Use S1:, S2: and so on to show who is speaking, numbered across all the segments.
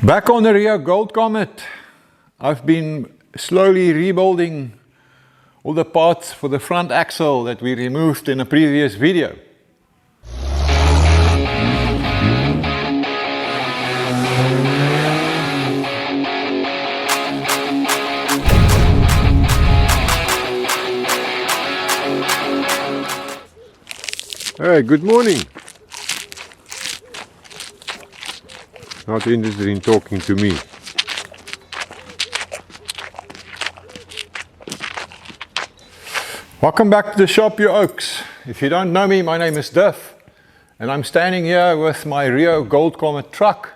S1: Back on the REO Gold Comet, I've been slowly rebuilding all the parts for the front axle that we removed in a previous video.
S2: Hey, good morning. Not interested in talking to me.
S1: Welcome back to the shop, you oaks. If you don't know me, my name is Duff, and I'm standing here with my REO Gold Comet truck.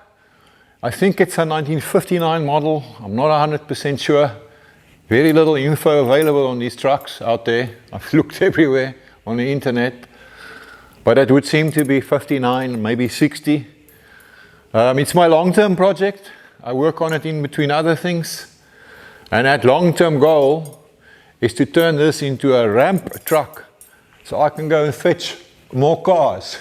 S1: I think it's a 1959 model. I'm not 100% sure. Very little info available on these trucks out there. I've looked everywhere on the internet, but it would seem to be 59, maybe 60. It's my long-term project. I work on it in between other things, and that long-term goal is to turn this into a ramp truck so I can go and fetch more cars.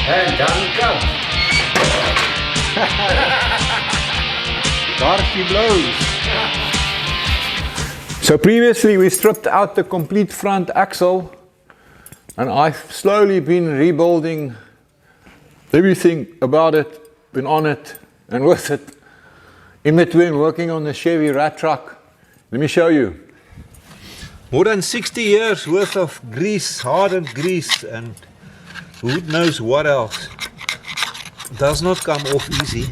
S2: En dank.
S1: Darky blows. So previously we stripped out the complete front axle, and I've slowly been rebuilding everything about it, been on it and with it, in between working on the Chevy rat truck. Let me show you.
S3: More than 60 years worth of grease, hardened grease, and who knows what else. Does not come off easy,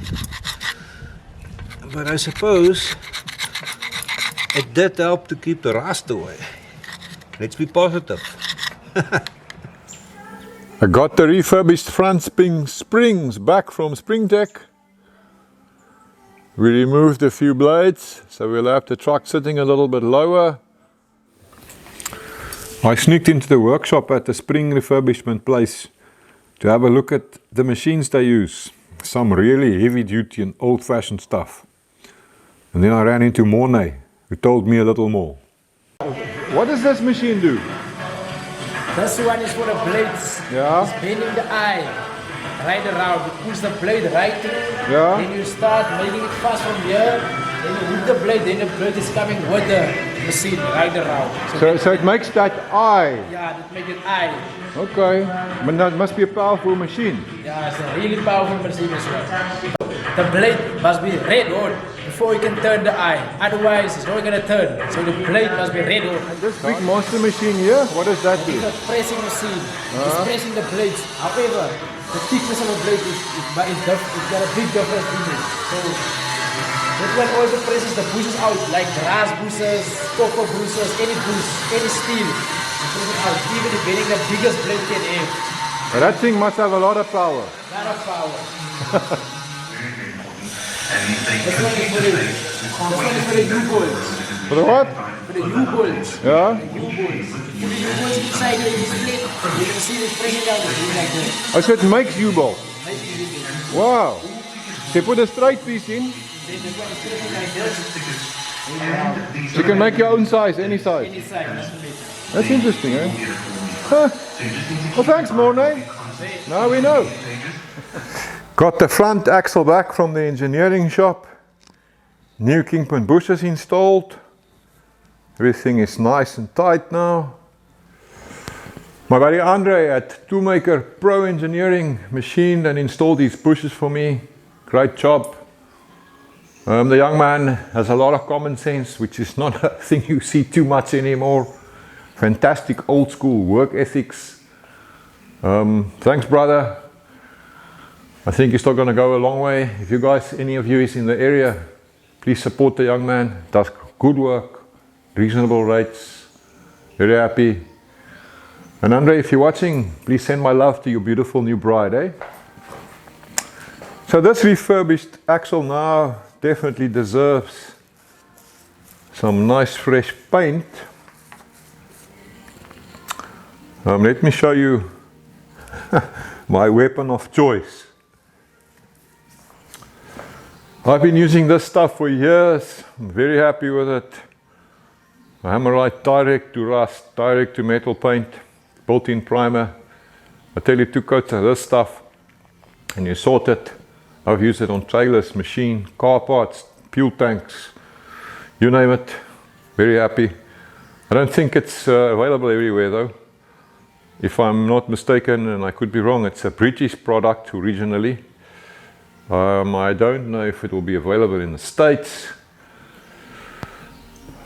S3: but I suppose it did help to keep the rust away. Let's be positive.
S1: I got the refurbished front springs back from Spring Tech. We removed a few blades, so we'll have the truck sitting a little bit lower. I sneaked into the workshop at the spring refurbishment place to have a look at the machines they use. Some really heavy duty and old fashioned stuff. And then I ran into Mornay, who told me a little more. What does this machine do?
S4: This one is for the blades.
S1: Yeah.
S4: It's bending the eye right around. You push the blade right through.
S1: Yeah.
S4: Then you start making it fast from here. Then you whip the blade. Then the blade is coming with the machine right around.
S1: So it makes that eye.
S4: Yeah, that makes it eye.
S1: Okay. But that must be a powerful machine.
S4: Yeah, it's a really powerful machine as well. The blade must be red hot before you can turn the eye. Otherwise, it's not going to turn. So the blade must be red hot.
S1: This big monster machine here, what does that do?
S4: It's a pressing machine. It's pressing the blades. However, the thickness of the blade it's got a big difference in it. So that one also presses the bushes out, like grass bushes, copper bushes, any bush, any steel. It presses out. Even if getting the biggest blade can have.
S1: That thing must have a lot of power.
S4: Lot of power. This one is for the U-bolts.
S1: For the what?
S4: For the U-bolts.
S1: Yeah?
S4: The U-bolts. For the U-bolts inside the split, you can see it's pressing down the blade like that.
S1: Oh, so it makes U-bolt. Wow. So you put a straight piece in.
S4: Then this one is pressing like this.
S1: So you can make your own size, any size.
S4: Any side, doesn't matter.
S1: That's interesting, eh? Huh. Well, thanks, Mornay. Now we know. Got the front axle back from the engineering shop. New kingpin bushes installed. Everything is nice and tight now. My buddy Andre at Toolmaker Pro Engineering machined and installed these bushes for me. Great job. The young man has a lot of common sense, which is not a thing you see too much anymore. Fantastic old school work ethics. Thanks, brother. I think you're still going to go a long way. If you guys, any of you is in the area, please support the young man. Does good work, reasonable rates, very happy. And Andre, if you're watching, please send my love to your beautiful new bride, eh? So this refurbished axle now definitely deserves some nice fresh paint. Let me show you my weapon of choice. I've been using this stuff for years. I'm very happy with it. Hammerite direct to rust, direct to metal paint, built-in primer. I tell you, 2 coats of this stuff and you sort it. I've used it on trailers, machine, car parts, fuel tanks, you name it. Very happy. I don't think it's available everywhere though. If I'm not mistaken, and I could be wrong, it's a British product originally. I don't know if it will be available in the States,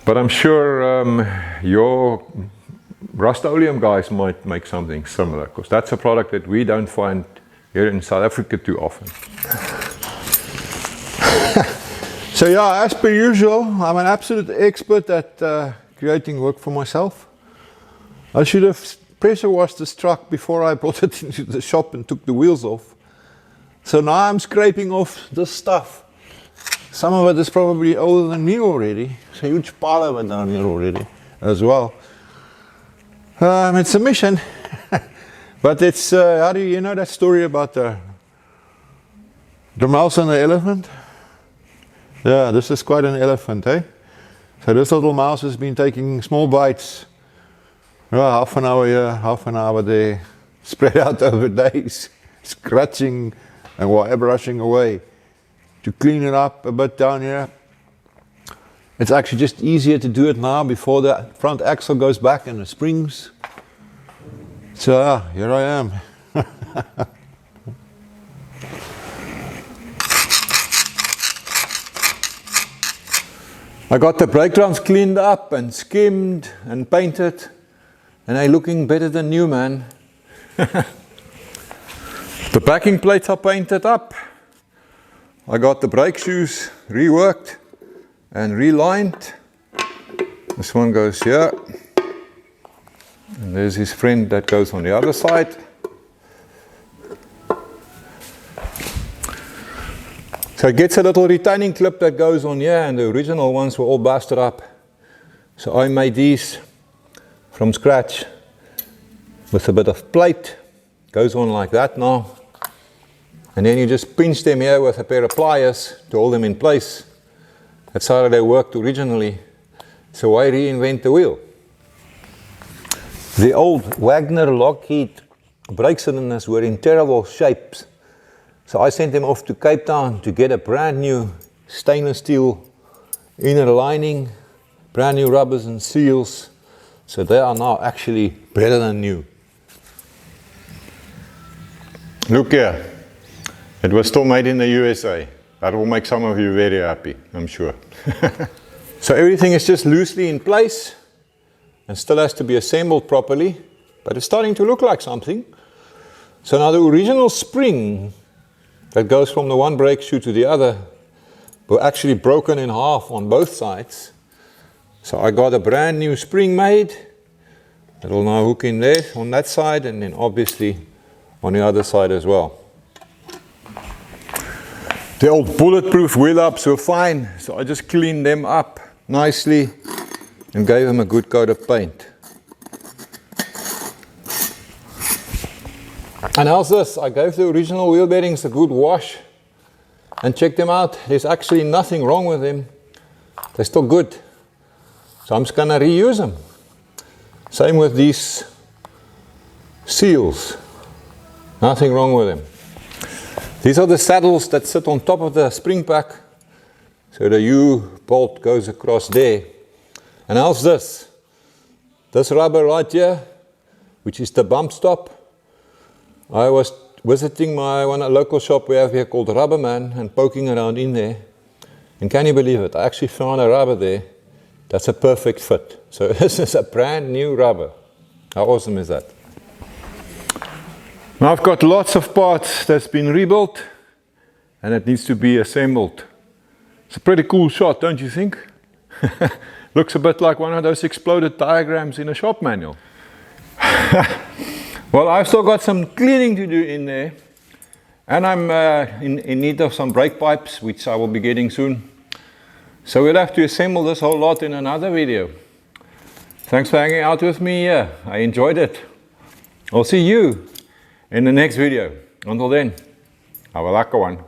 S1: but I'm sure your Rust-Oleum guys might make something similar, because that's a product that we don't find here in South Africa too often. So yeah, as per usual, I'm an absolute expert at creating work for myself. I should have pressure washed this truck before I brought it into the shop and took the wheels off. So now I'm scraping off this stuff. Some of it is probably older than me already. It's a huge pile of it down here already as well. It's a mission. But it's, how do you know that story about the mouse and the elephant? Yeah, this is quite an elephant, eh? So this little mouse has been taking small bites. Well, half an hour here, half an hour there, spread out over days, scratching and brushing away to clean it up a bit down here. It's actually just easier to do it now before the front axle goes back and the springs. So here I am. I got the brake drums cleaned up and skimmed and painted, and they're looking better than new, man. The backing plates are painted up. I got the brake shoes reworked and relined. This one goes here. And there's his friend that goes on the other side. So it gets a little retaining clip that goes on here, and the original ones were all busted up. So I made these from scratch with a bit of plate. Goes on like that now. And then you just pinch them here with a pair of pliers to hold them in place. That's how they worked originally. So why reinvent the wheel? The old Wagner Lockheed brake cylinders were in terrible shapes. So I sent them off to Cape Town to get a brand new stainless steel inner lining, brand new rubbers and seals. So they are now actually better than new. Look here. It was still made in the USA. That will make some of you very happy, I'm sure. So everything is just loosely in place and still has to be assembled properly, but it's starting to look like something. So now the original spring that goes from the one brake shoe to the other were actually broken in half on both sides. So I got a brand new spring made that will now hook in there on that side, and then obviously on the other side as well. The old bulletproof wheel ups were fine, so I just cleaned them up nicely and gave them a good coat of paint. And how's this? I gave the original wheel bearings a good wash and checked them out. There's actually nothing wrong with them. They're still good. So I'm just going to reuse them. Same with these seals. Nothing wrong with them. These are the saddles that sit on top of the spring pack. So the U-bolt goes across there. And how's this? This rubber right here which is the bump stop. I was visiting one local shop we have here called Rubberman and poking around in there. And can you believe it? I actually found a rubber there that's a perfect fit. So this is a brand new rubber. How awesome is that? Now I've got lots of parts that's been rebuilt and it needs to be assembled. It's a pretty cool shot, don't you think? Looks a bit like one of those exploded diagrams in a shop manual. Well, I've still got some cleaning to do in there. And I'm in need of some brake pipes, which I will be getting soon. So we'll have to assemble this whole lot in another video. Thanks for hanging out with me here. I enjoyed it. I'll see you in the next video. Until then, have a lekker one.